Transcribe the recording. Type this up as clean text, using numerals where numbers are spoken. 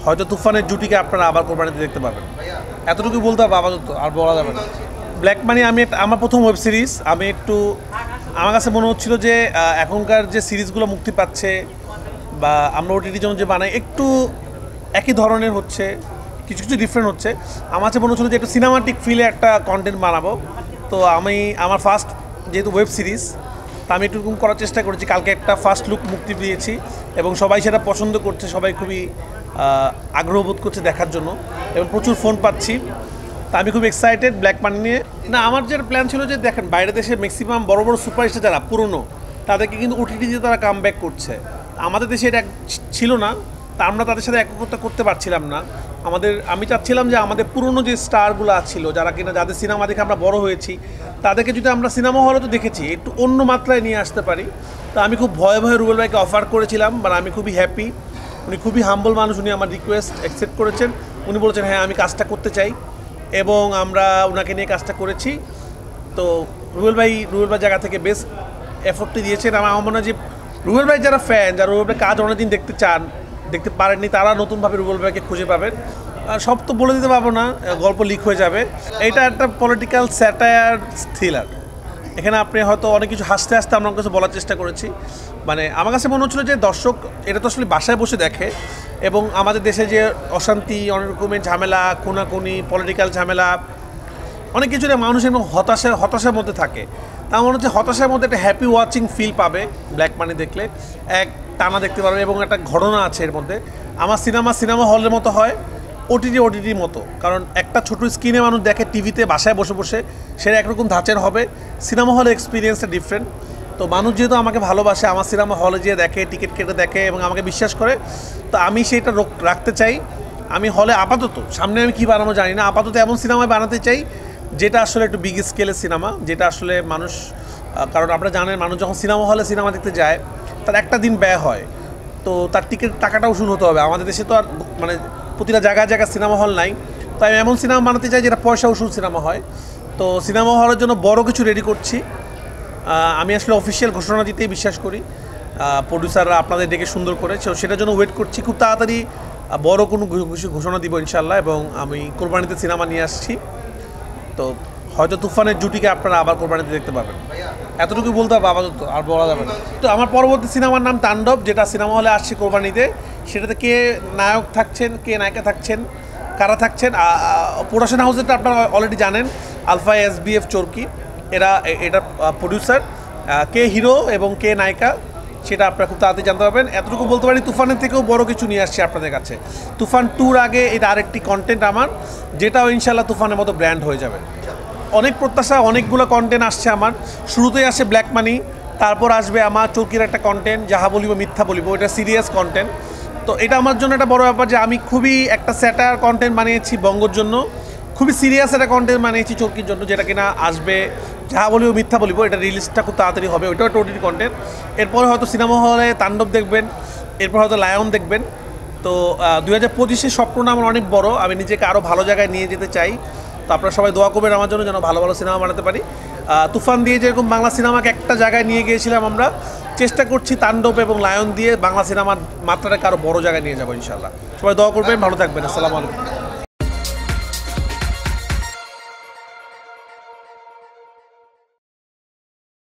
হয়তো তুফানের জুটিকে আপনারা আবার কোরবানিতে দেখতে পাবেন। এতটুকু বলতে হবে, আপাতত আর বলা যাবে না। ব্ল্যাক মানি আমার প্রথম ওয়েব সিরিজ। আমার কাছে মনে হচ্ছিল যে এখনকার যে সিরিজগুলো মুক্তি পাচ্ছে বা আমরা ওটিটির জন্য যে বানাই একটু একই ধরনের হচ্ছে, কিছু কিছু ডিফারেন্ট হচ্ছে। আমার কাছে মনে হচ্ছিলো যে একটু সিনেমাটিক ফিলে একটা কন্টেন্ট বানাবো। তো আমার ফার্স্ট যেহেতু ওয়েব সিরিজ, তা আমি একটু করার চেষ্টা করেছি। কালকে একটা ফার্স্ট লুক মুক্তি দিয়েছি এবং সবাই সেটা পছন্দ করছে, সবাই খুবই আগ্রহ বোধ করছে দেখার জন্য এবং প্রচুর ফোন পাচ্ছি। তা আমি খুব এক্সাইটেড ব্ল্যাক মানি নিয়ে। না, আমার যে প্ল্যান ছিল যে দেখেন বাইরের দেশে ম্যাক্সিমাম বড় বড় সুপারস্টার যারা পুরনো, তাদেরকে কিন্তু ওটিটি দিয়ে তারা কাম ব্যাক করছে। আমাদের দেশে এটা ছিল না, তা আমরা তাদের সাথে একত্রিত করতে পারছিলাম না। আমি চাচ্ছিলাম যে আমাদের পুরনো যে স্টারগুলো ছিল, যাদের সিনেমা দেখে আমরা বড় হয়েছি, তাদেরকে যদি আমরা সিনেমা হলে তো দেখেছি, একটু অন্য মাত্রায় নিয়ে আসতে পারি। তো আমি খুব ভয়ে ভয়ে রুবেল ভাইকে অফার করেছিলাম, বাট আমি খুবই হ্যাপি। উনি খুবই হাম্বল মানুষ, উনি আমার রিকোয়েস্ট অ্যাকসেপ্ট করেছেন। উনি বলেছেন হ্যাঁ আমি কাজটা করতে চাই এবং আমরা ওনাকে নিয়ে কাজটা করেছি। তো রুবেল ভাই জায়গা থেকে বেস্ট এফোর্টটি দিয়েছেন। আমার মনে হয় যে রুবেল ভাই যারা ফ্যান, যারা রুবেল ভাই কাজ অনেকদিন দেখতে পারেননি, তারা নতুনভাবে রুবেল ভাইকে খুঁজে পাবেন। সব তো বলে দিতে পারবো না, গল্প লিক হয়ে যাবে। এটা একটা পলিটিক্যাল স্যাটায়ার থ্রিলার। এখানে আপনি হয়তো অনেক কিছু হাসতে হাসতে আমরা কিছু বলার চেষ্টা করেছি। মানে আমার কাছে মনে হচ্ছিলো যে দর্শক এটা তো আসলে বাসায় বসে দেখে এবং আমাদের দেশে যে অশান্তি, অনেক রকমের ঝামেলা, খুনাখুনি, পলিটিক্যাল ঝামেলা, অনেক কিছু মানুষ এবং হতাশার মধ্যে থাকে। তা মনে হচ্ছে হতাশার মধ্যে একটা হ্যাপি ওয়াচিং ফিল পাবে ব্ল্যাক মানি দেখলে। এক টানা দেখতে পারবে এবং একটা ঘটনা আছে এর মধ্যে। আমার সিনেমা হলের মতো হয়, ওটিটির মতো। কারণ একটা ছোটো স্ক্রিনে মানুষ দেখে টিভিতে বাসায় বসে বসে, সেটা একরকম ধাঁচের হবে। সিনেমা হলের এক্সপিরিয়েন্সটা ডিফারেন্ট। তো মানুষ যেহেতু আমাকে ভালোবাসে, আমার সিনেমা হলে যেয়ে দেখে, টিকিট কেটে দেখে এবং আমাকে বিশ্বাস করে, তো আমি সেটা রাখতে চাই। আমি হলে আপাতত, সামনে আমি কী বানাবো জানি না, আপাতত এমন সিনেমায় বানাতে চাই যেটা আসলে একটু বিগ স্কেলের সিনেমা, যেটা আসলে মানুষ, কারণ আপনারা জানেন মানুষ যখন সিনেমা দেখতে যায় তার একটা দিন ব্যয় হয়, তো তার টিকিট টাকাটা উসুল হতে হবে। আমাদের দেশে তো আর মানে প্রতিটা জায়গায় সিনেমা হল নাই। তাই এমন সিনেমা বানাতে চাই যেটা পয়সা উসুল সিনেমা হয়। তো সিনেমা হলের জন্য বড় কিছু রেডি করছি। আমি আসলে অফিসিয়াল ঘোষণা দিতেই বিশ্বাস করি। প্রডিউসাররা আপনাদের ডেকে সুন্দর করে, সেটার জন্য ওয়েট করছি। খুব তাড়াতাড়ি বড় কোনো ঘোষণা দিব ইনশাল্লাহ। এবং আমি কোরবানিতে সিনেমা নিয়ে আসছি। তো হয়তো তুফানের জুটিকে আপনারা আবার কোরবানিতে দেখতে পাবেন। এতটুকু বলতে হবে, আপাতত আর বলা যাবে না। তো আমার পরবর্তী সিনেমার নাম তাণ্ডব, যেটা সিনেমা হলে আসছে কোরবানিতে। সেটাতে কে নায়ক থাকছেন, কে নায়িকা থাকছেন, কারা থাকছেন, প্রোডাকশন হাউসেরটা আপনারা অলরেডি জানেন, আলফা SBF চরকি। এটা প্রডিউসার। কে হিরো এবং কে নায়িকা সেটা আপনারা খুব তাড়াতাড়ি জানতে পারবেন। এতটুকু বলতে পারি তুফানের থেকেও বড় কিছু নিয়ে আসছি আপনাদের কাছে। তুফান 2-র আগে এটা আরেকটি কন্টেন্ট আমার, যেটাও ইনশাল্লাহ তুফানের মতো ব্র্যান্ড হয়ে যাবে। অনেক প্রত্যাশা, অনেকগুলো কন্টেন্ট আসছে আমার। শুরুতেই আসে ব্ল্যাক মানি, তারপর আসবে আমার চরকির একটা কন্টেন্ট, যাহা বলিব মিথ্যা বলিব, এটা সিরিয়াস কন্টেন্ট। তো এটা আমার জন্য একটা বড় ব্যাপার যে আমি খুবই একটা স্যাটায়ার কন্টেন্ট বানিয়েছি বঙ্গর জন্য, খুবই সিরিয়াস একটা কন্টেন্ট বানিয়েছি চরকির জন্য, যেটা কিনা আসবে যাহা বলিব মিথ্যা বলিব। এটা রিলিজটা খুব তাড়াতাড়ি হবে, ওইটাও একটা OTT কন্টেন্ট। এরপরে হয়তো সিনেমা হলে তাণ্ডব দেখবেন, এরপর হয়তো লায়ন দেখবেন। তো 2025-এর স্বপ্নটা আমার অনেক বড়, আমি নিজেকে আরও ভালো জায়গায় নিয়ে যেতে চাই। তো আপনারা সবাই দোয়া করবেন আমার জন্য, যেন ভালো ভালো সিনেমা বানাতে পারি। তুফান দিয়ে যেরকম বাংলা সিনেমাকে একটা জায়গায় নিয়ে গিয়েছিলাম, আমরা চেষ্টা করছি তাণ্ডব এবং লায়ন দিয়ে বাংলা সিনেমার মাত্রাটাকে আরও বড় জায়গায় নিয়ে যাবো ইনশাল্লাহ। সবাই দোয়া করবেন, ভালো থাকবেন। আসসালামু আলাইকুম।